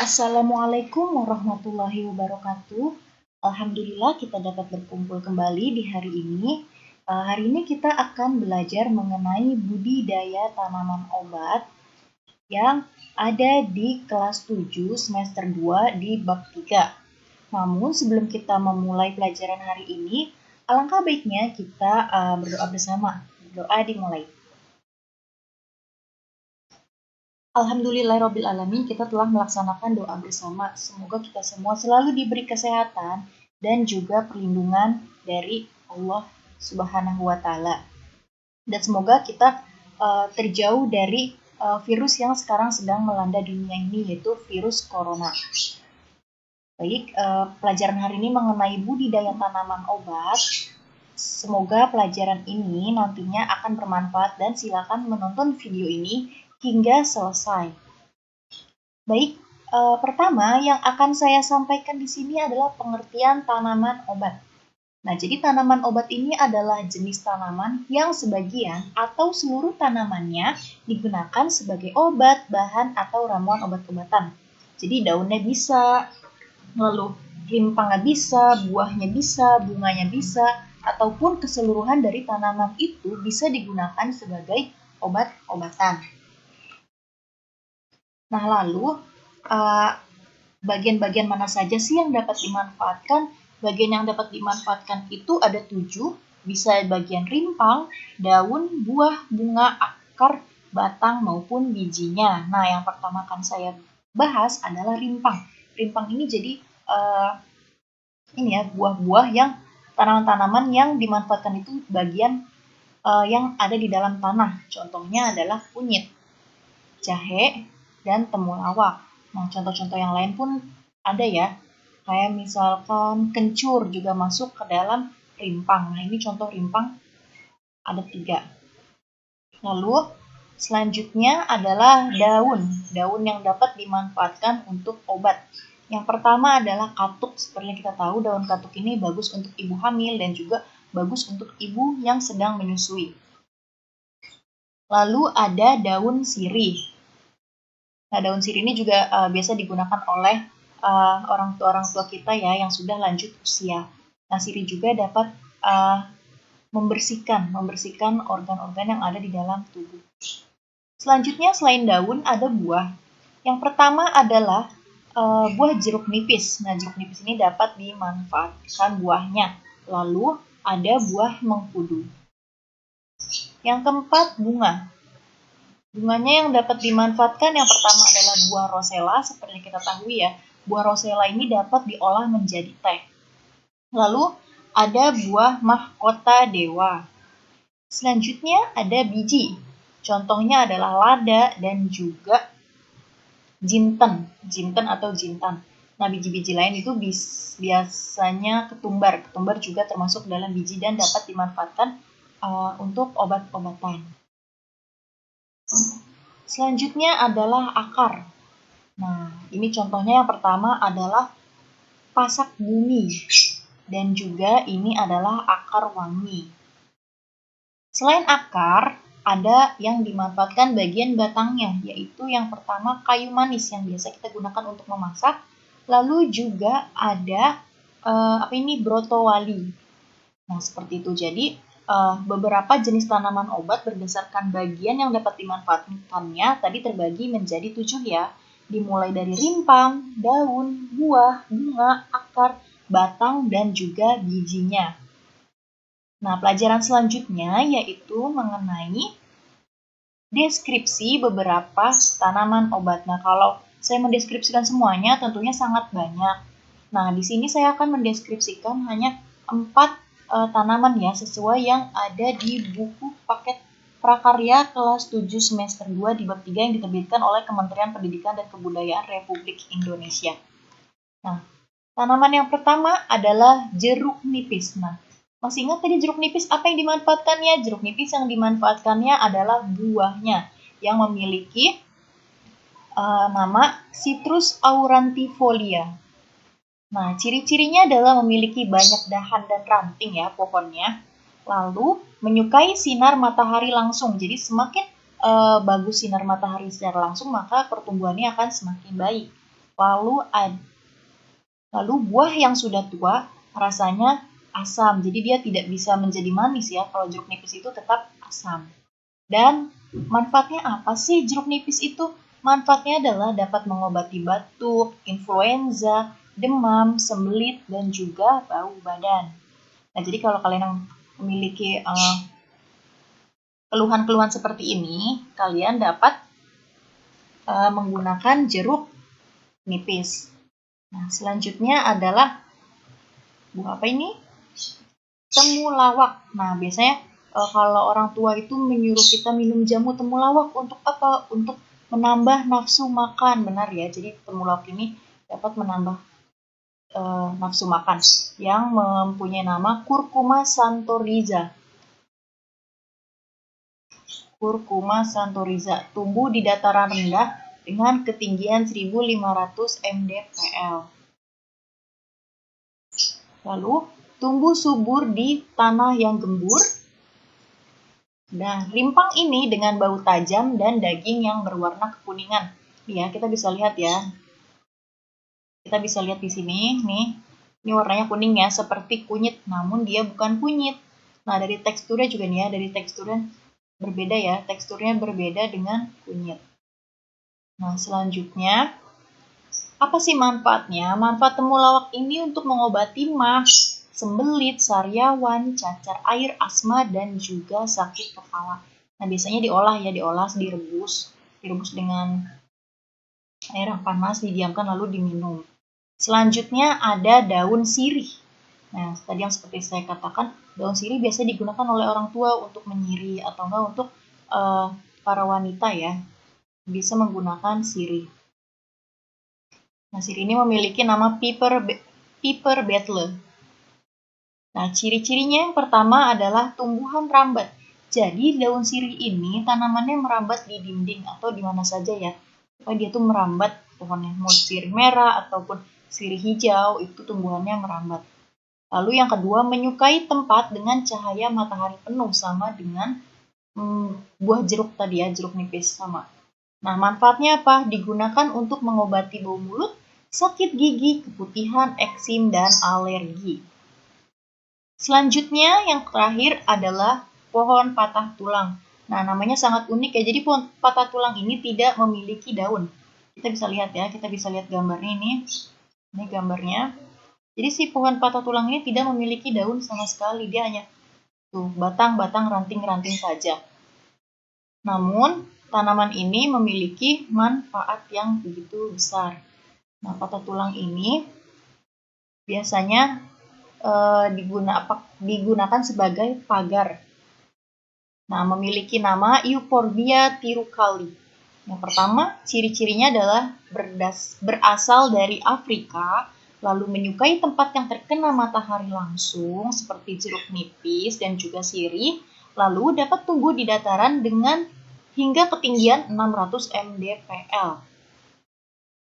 Assalamualaikum warahmatullahi wabarakatuh. Alhamdulillah kita dapat berkumpul kembali di hari ini. Hari ini kita akan belajar mengenai budidaya tanaman obat yang ada di kelas 7 semester 2 di bab 3. Namun sebelum kita memulai pelajaran hari ini, alangkah baiknya kita berdoa bersama. Doa dimulai. Alhamdulillahirrabbilalamin, kita telah melaksanakan doa bersama. Semoga kita semua selalu diberi kesehatan dan juga perlindungan dari Allah Subhanahu wa Ta'ala. Dan semoga kita terjauh dari virus yang sekarang sedang melanda dunia ini, yaitu virus corona. Baik, pelajaran hari ini mengenai budidaya tanaman obat. Semoga pelajaran ini nantinya akan bermanfaat dan silakan menonton video ini hingga selesai. Baik, pertama yang akan saya sampaikan di sini adalah pengertian tanaman obat. Nah, jadi tanaman obat ini adalah jenis tanaman yang sebagian atau seluruh tanamannya digunakan sebagai obat, bahan, atau ramuan obat-obatan. Jadi daunnya bisa, lalu rimpangnya bisa, buahnya bisa, bunganya bisa, ataupun keseluruhan dari tanaman itu bisa digunakan sebagai obat-obatan. Nah, lalu bagian-bagian mana saja sih yang dapat dimanfaatkan? Bagian yang dapat dimanfaatkan itu ada 7, bisa bagian rimpang, daun, buah, bunga, akar, batang, maupun bijinya. Nah, yang pertama akan saya bahas adalah rimpang. Rimpang ini jadi buah-buah yang tanaman-tanaman yang dimanfaatkan itu bagian yang ada di dalam tanah. Contohnya adalah kunyit, jahe, dan temulawak. Nah, contoh-contoh yang lain pun ada ya. Kayak misalkan kencur juga masuk ke dalam rimpang. Nah, ini contoh rimpang ada 3. Lalu, selanjutnya adalah daun. Daun yang dapat dimanfaatkan untuk obat. Yang pertama adalah katuk. Seperti yang kita tahu, daun katuk ini bagus untuk ibu hamil dan juga bagus untuk ibu yang sedang menyusui. Lalu ada daun sirih. Nah, daun sirih ini juga biasa digunakan oleh orang tua kita ya yang sudah lanjut usia. Nah, sirih juga dapat membersihkan organ-organ yang ada di dalam tubuh. Selanjutnya selain daun ada buah. Yang pertama adalah buah jeruk nipis. Nah, jeruk nipis ini dapat dimanfaatkan buahnya. Lalu ada buah mengkudu. Yang keempat, bunga. Bunganya yang dapat dimanfaatkan yang pertama adalah buah rosella, seperti yang kita tahu ya. Buah rosella ini dapat diolah menjadi teh. Lalu ada buah mahkota dewa. Selanjutnya ada biji. Contohnya adalah lada dan juga jinten atau jintan. Nah, biji-biji lain itu biasanya ketumbar. Ketumbar juga termasuk dalam biji dan dapat dimanfaatkan untuk obat-obatan. Selanjutnya adalah akar. Nah, ini contohnya yang pertama adalah pasak bumi. Dan juga ini adalah akar wangi. Selain akar, ada yang dimanfaatkan bagian batangnya, yaitu yang pertama kayu manis yang biasa kita gunakan untuk memasak. Lalu juga ada brotowali. Nah, seperti itu. Jadi, beberapa jenis tanaman obat berdasarkan bagian yang dapat dimanfaatkannya tadi terbagi menjadi 7 ya. Dimulai dari rimpang, daun, buah, bunga, akar, batang, dan juga bijinya. Nah, pelajaran selanjutnya yaitu mengenai deskripsi beberapa tanaman obat. Nah, kalau saya mendeskripsikan semuanya tentunya sangat banyak. Nah, di sini saya akan mendeskripsikan hanya 4 tanaman ya, sesuai yang ada di buku paket prakarya kelas 7 semester 2 di bab 3 yang diterbitkan oleh Kementerian Pendidikan dan Kebudayaan Republik Indonesia. Nah, tanaman yang pertama adalah jeruk nipis. Nah, masih ingat tadi jeruk nipis apa yang dimanfaatkannya? Jeruk nipis yang dimanfaatkannya adalah buahnya yang memiliki nama Citrus aurantifolia. Nah, ciri-cirinya adalah memiliki banyak dahan dan ranting ya pohonnya. Lalu menyukai sinar matahari langsung. Jadi semakin bagus sinar matahari secara langsung, maka pertumbuhannya akan semakin baik. Lalu buah yang sudah tua rasanya asam, jadi dia tidak bisa menjadi manis ya. Kalau jeruk nipis itu tetap asam. Dan manfaatnya apa sih jeruk nipis itu? Manfaatnya adalah dapat mengobati batuk, influenza, demam, sembelit, dan juga bau badan. Nah, jadi kalau kalian memiliki keluhan-keluhan seperti ini, kalian dapat menggunakan jeruk nipis. Nah, selanjutnya adalah buah apa ini? Temulawak. Nah, biasanya kalau orang tua itu menyuruh kita minum jamu temulawak untuk apa? Untuk menambah nafsu makan, benar ya. Jadi temulawak ini dapat menambah nafsu makan yang mempunyai nama Curcuma santoriza. Curcuma santoriza tumbuh di dataran rendah dengan ketinggian 1500 mdpl. Lalu tumbuh subur di tanah yang gembur. Nah, rimpang ini dengan bau tajam dan daging yang berwarna kekuningan. Ya, kita bisa lihat ya. Kita bisa lihat di sini, nih. Ini warnanya kuning ya, seperti kunyit, namun dia bukan kunyit. Nah, dari teksturnya juga nih ya, dari teksturnya berbeda ya, teksturnya berbeda dengan kunyit. Nah, selanjutnya, apa sih manfaatnya? Manfaat temulawak ini untuk mengobati MAH, sembelit, sariawan, cacar air, asma, dan juga sakit kepala. Nah, biasanya diolah ya, direbus dengan air yang panas, didiamkan lalu diminum. Selanjutnya ada daun sirih. Nah, tadi yang seperti saya katakan, daun sirih biasanya digunakan oleh orang tua untuk menyiri atau enggak untuk para wanita ya, bisa menggunakan sirih. Nah, sirih ini memiliki nama piper beetle. Nah, ciri-cirinya yang pertama adalah tumbuhan rambat. Jadi, daun sirih ini tanamannya merambat di dinding atau di mana saja ya. Dia tuh merambat pohonnya, mau sirih merah ataupun sirih hijau, itu tumbuhannya merambat. Lalu yang kedua, menyukai tempat dengan cahaya matahari penuh, sama dengan buah jeruk tadi ya, jeruk nipis sama. Nah, manfaatnya apa? Digunakan untuk mengobati bau mulut, sakit gigi, keputihan, eksim, dan alergi. Selanjutnya yang terakhir adalah pohon patah tulang. Nah, namanya sangat unik ya. Jadi pohon patah tulang ini tidak memiliki daun. Kita bisa lihat ya, kita bisa lihat gambarnya ini. Ini gambarnya. Jadi si pohon patah tulang ini tidak memiliki daun sama sekali. Dia hanya tuh batang-batang ranting-ranting saja. Namun, tanaman ini memiliki manfaat yang begitu besar. Nah, patah tulang ini biasanya digunakan sebagai pagar. Nah, memiliki nama Euphorbia tirucali. Yang pertama, ciri-cirinya adalah berasal dari Afrika, lalu menyukai tempat yang terkena matahari langsung, seperti jeruk nipis dan juga sirih, lalu dapat tumbuh di dataran dengan hingga ketinggian 600 mdpl.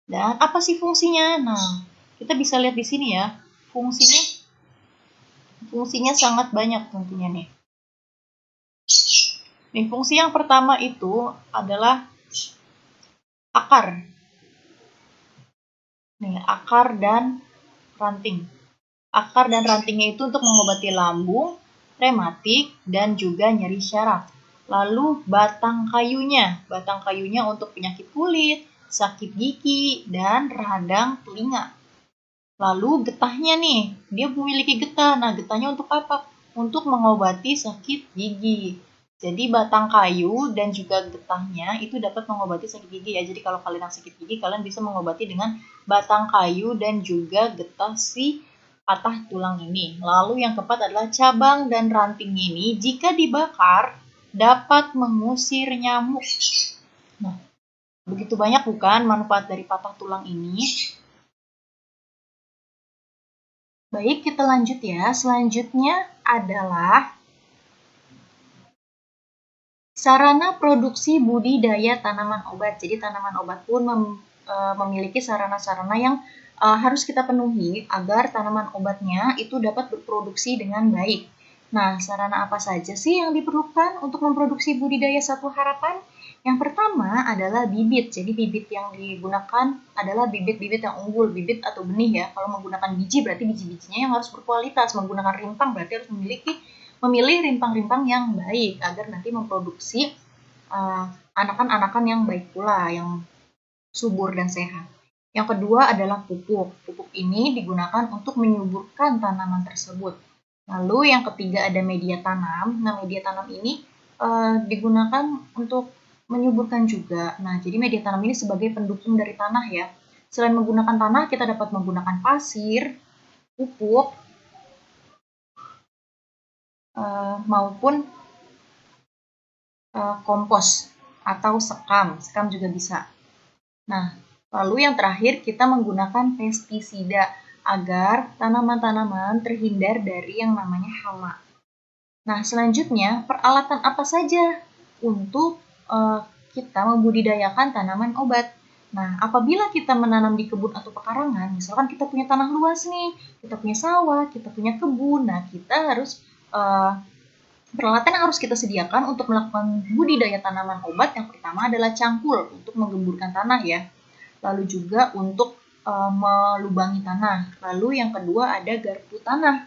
Dan apa sih fungsinya? Nah, kita bisa lihat di sini ya, fungsinya sangat banyak tentunya nih. Nih, fungsi yang pertama itu adalah akar. Nih, akar dan ranting. Akar dan rantingnya itu untuk mengobati lambung, rematik, dan juga nyeri syaraf. Lalu batang kayunya untuk penyakit kulit, sakit gigi, dan radang telinga. Lalu getahnya nih, dia memiliki getah. Nah, getahnya untuk apa? Untuk mengobati sakit gigi. Jadi batang kayu dan juga getahnya itu dapat mengobati sakit gigi ya. Jadi kalau kalian sakit gigi, kalian bisa mengobati dengan batang kayu dan juga getah si patah tulang ini. Lalu yang keempat adalah cabang dan ranting ini jika dibakar dapat mengusir nyamuk. Nah, begitu banyak bukan manfaat dari patah tulang ini? Baik, kita lanjut ya. Selanjutnya adalah sarana produksi budidaya tanaman obat. Jadi tanaman obat pun memiliki sarana-sarana yang harus kita penuhi agar tanaman obatnya itu dapat berproduksi dengan baik. Nah, sarana apa saja sih yang diperlukan untuk memproduksi budidaya satwa harapan? Yang pertama adalah bibit. Jadi bibit yang digunakan adalah bibit-bibit yang unggul, bibit atau benih ya. Kalau menggunakan biji berarti biji-bijinya yang harus berkualitas. Menggunakan rimpang berarti harus memilih rimpang-rimpang yang baik agar nanti memproduksi anakan-anakan yang baik pula, yang subur dan sehat. Yang kedua adalah pupuk. Pupuk ini digunakan untuk menyuburkan tanaman tersebut. Lalu yang ketiga ada media tanam. Nah, media tanam ini digunakan untuk menyuburkan juga. Nah, jadi media tanam ini sebagai pendukung dari tanah ya. Selain menggunakan tanah, kita dapat menggunakan pasir, pupuk, maupun kompos atau sekam. Sekam juga bisa. Nah, lalu yang terakhir kita menggunakan pestisida agar tanaman-tanaman terhindar dari yang namanya hama. Nah, selanjutnya peralatan apa saja untuk kita membudidayakan tanaman obat. Nah, apabila kita menanam di kebun atau pekarangan, misalkan kita punya tanah luas nih, kita punya sawah, kita punya kebun, nah kita harus peralatan yang harus kita sediakan untuk melakukan budidaya tanaman obat. Yang pertama adalah cangkul untuk menggemburkan tanah ya. Lalu juga untuk melubangi tanah. Lalu yang kedua ada garpu tanah.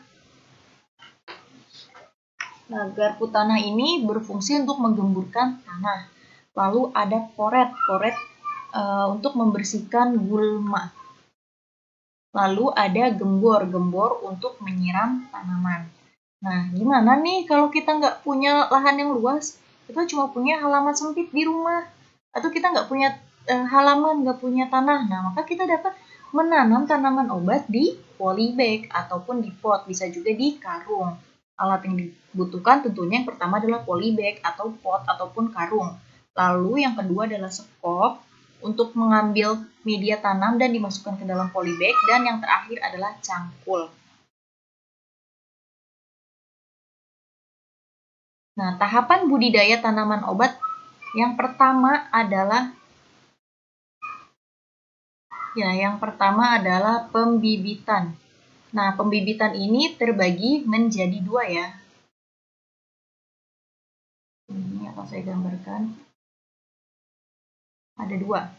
Nah, garpu tanah ini berfungsi untuk menggemburkan tanah. Lalu ada poret untuk membersihkan gulma. Lalu ada gembor untuk menyiram tanaman. Nah, gimana nih kalau kita nggak punya lahan yang luas? Kita cuma punya halaman sempit di rumah. Atau kita nggak punya halaman, nggak punya tanah. Nah, maka kita dapat menanam tanaman obat di polybag ataupun di pot. Bisa juga di karung. Alat yang dibutuhkan tentunya yang pertama adalah polybag atau pot ataupun karung. Lalu yang kedua adalah sekop untuk mengambil media tanam dan dimasukkan ke dalam polybag. Dan yang terakhir adalah cangkul. Nah, tahapan budidaya tanaman obat yang pertama adalah pembibitan. Nah, pembibitan ini terbagi menjadi dua ya. Ini akan saya gambarkan. Ada dua.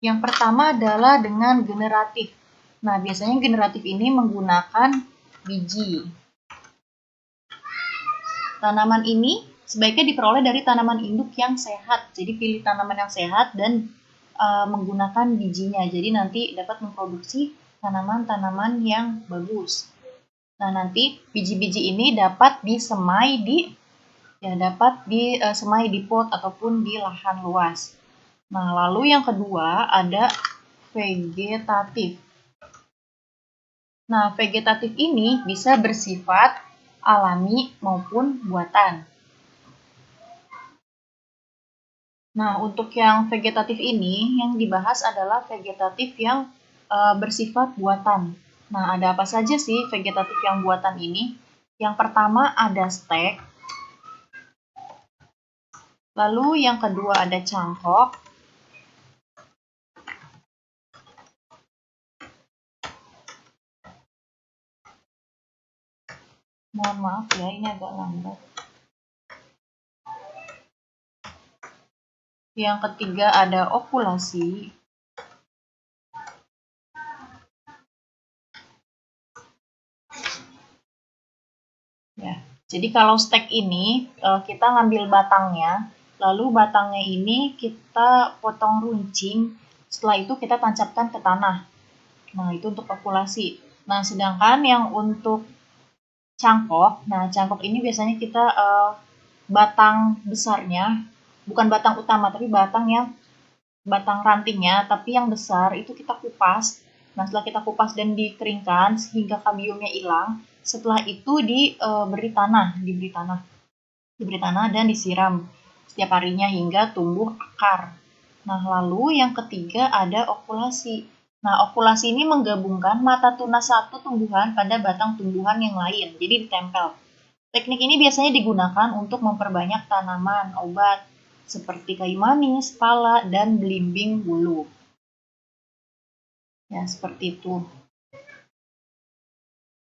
Yang pertama adalah dengan generatif. Nah, biasanya generatif ini menggunakan biji. Tanaman ini sebaiknya diperoleh dari tanaman induk yang sehat. Jadi pilih tanaman yang sehat dan menggunakan bijinya. Jadi nanti dapat memproduksi tanaman-tanaman yang bagus. Nah, nanti biji-biji ini dapat disemai di pot ataupun di lahan luas. Nah, lalu yang kedua ada vegetatif. Nah, vegetatif ini bisa bersifat alami maupun buatan. Nah, untuk yang vegetatif ini, yang dibahas adalah vegetatif yang bersifat buatan. Nah, ada apa saja sih vegetatif yang buatan ini? Yang pertama ada stek. Lalu yang kedua ada cangkok. Mohon maaf ya, ini agak lambat. Yang ketiga ada okulasi. Ya, jadi kalau stek ini kita ngambil batangnya, lalu batangnya ini kita potong runcing, setelah itu kita tancapkan ke tanah. Nah, itu untuk okulasi. Nah, sedangkan yang untuk cangkok, nah cangkok ini biasanya kita batang besarnya, bukan batang utama, tapi batang rantingnya, tapi yang besar itu kita kupas. Nah, setelah kita kupas dan dikeringkan sehingga kambiumnya hilang, setelah itu diberi tanah dan disiram setiap harinya hingga tumbuh akar. Nah, lalu yang ketiga ada okulasi. Nah, okulasi ini menggabungkan mata tunas satu tumbuhan pada batang tumbuhan yang lain, jadi ditempel. Teknik ini biasanya digunakan untuk memperbanyak tanaman obat seperti kayu manis, pala, dan belimbing bulu. Ya, seperti itu.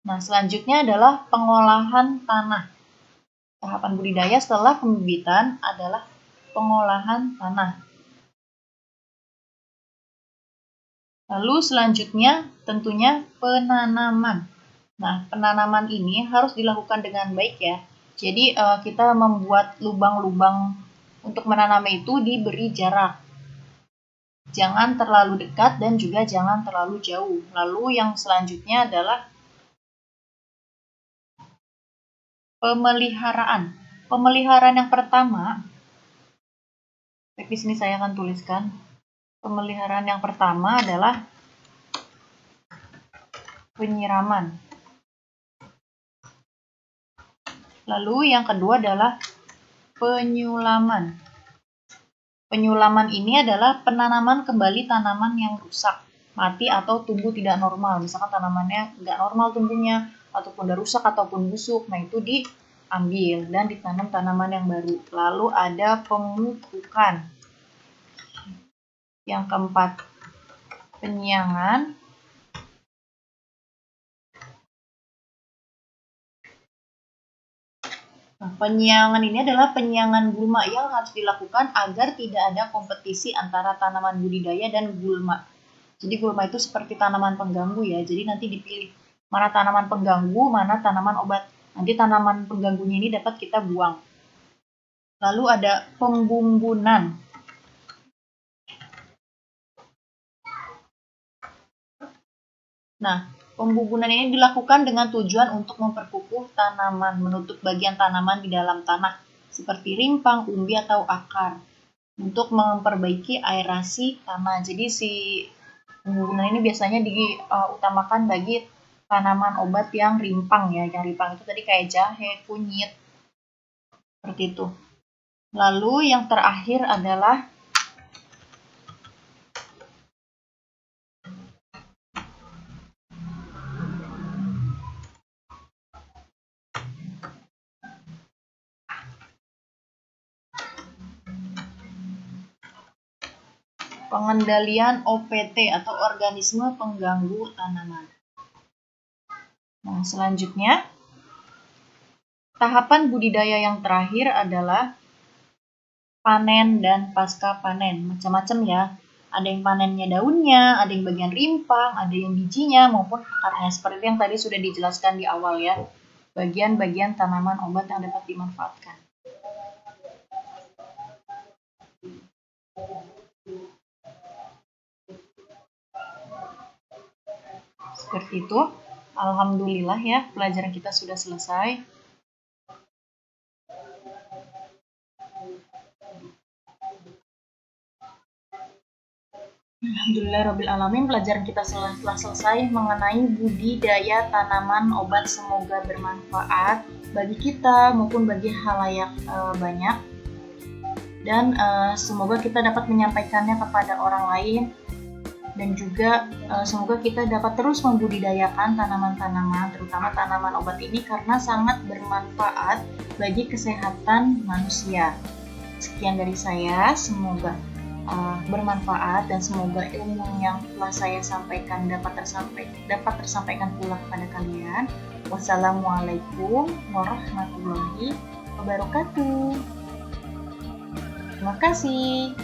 Nah, selanjutnya adalah pengolahan tanah. Tahapan budidaya setelah pembibitan adalah pengolahan tanah. Lalu selanjutnya tentunya penanaman. Nah, penanaman ini harus dilakukan dengan baik ya. Jadi kita membuat lubang-lubang untuk menanam itu diberi jarak. Jangan terlalu dekat dan juga jangan terlalu jauh. Lalu yang selanjutnya adalah pemeliharaan. Pemeliharaan yang pertama, di sini saya akan tuliskan. Pemeliharaan yang pertama adalah penyiraman. Lalu yang kedua adalah penyulaman. Penyulaman ini adalah penanaman kembali tanaman yang rusak, mati atau tumbuh tidak normal. Misalkan tanamannya nggak normal tumbuhnya, ataupun udah rusak ataupun busuk. Nah itu diambil dan ditanam tanaman yang baru. Lalu ada pemupukan. Yang keempat, penyiangan. Nah, penyiangan ini adalah penyiangan gulma yang harus dilakukan agar tidak ada kompetisi antara tanaman budidaya dan gulma. Jadi gulma itu seperti tanaman pengganggu ya, jadi nanti dipilih mana tanaman pengganggu, mana tanaman obat. Nanti tanaman pengganggunya ini dapat kita buang. Lalu ada pembumbunan. Nah, pembumbunan ini dilakukan dengan tujuan untuk memperkukuh tanaman, menutup bagian tanaman di dalam tanah, seperti rimpang, umbi, atau akar, untuk memperbaiki aerasi tanah. Jadi si pembumbunan ini biasanya diutamakan bagi tanaman obat yang rimpang ya. Yang rimpang itu tadi kayak jahe, kunyit, seperti itu. Lalu yang terakhir adalah pengendalian OPT atau organisme pengganggu tanaman. Nah, selanjutnya tahapan budidaya yang terakhir adalah panen dan pasca panen. Macam-macam ya. Ada yang panennya daunnya, ada yang bagian rimpang, ada yang bijinya maupun akarnya. Seperti yang tadi sudah dijelaskan di awal ya. Bagian-bagian tanaman obat yang dapat dimanfaatkan. Seperti itu. Alhamdulillah ya, pelajaran kita sudah selesai. Alhamdulillahirrabbilalamin, pelajaran kita telah selesai mengenai budidaya tanaman obat. Semoga bermanfaat bagi kita maupun bagi halayak banyak. Dan semoga kita dapat menyampaikannya kepada orang lain. Dan juga semoga kita dapat terus membudidayakan tanaman-tanaman, terutama tanaman obat ini karena sangat bermanfaat bagi kesehatan manusia. Sekian dari saya, semoga bermanfaat dan semoga ilmu yang telah saya sampaikan dapat tersampaikan pula kepada kalian. Wassalamualaikum warahmatullahi wabarakatuh. Terima kasih.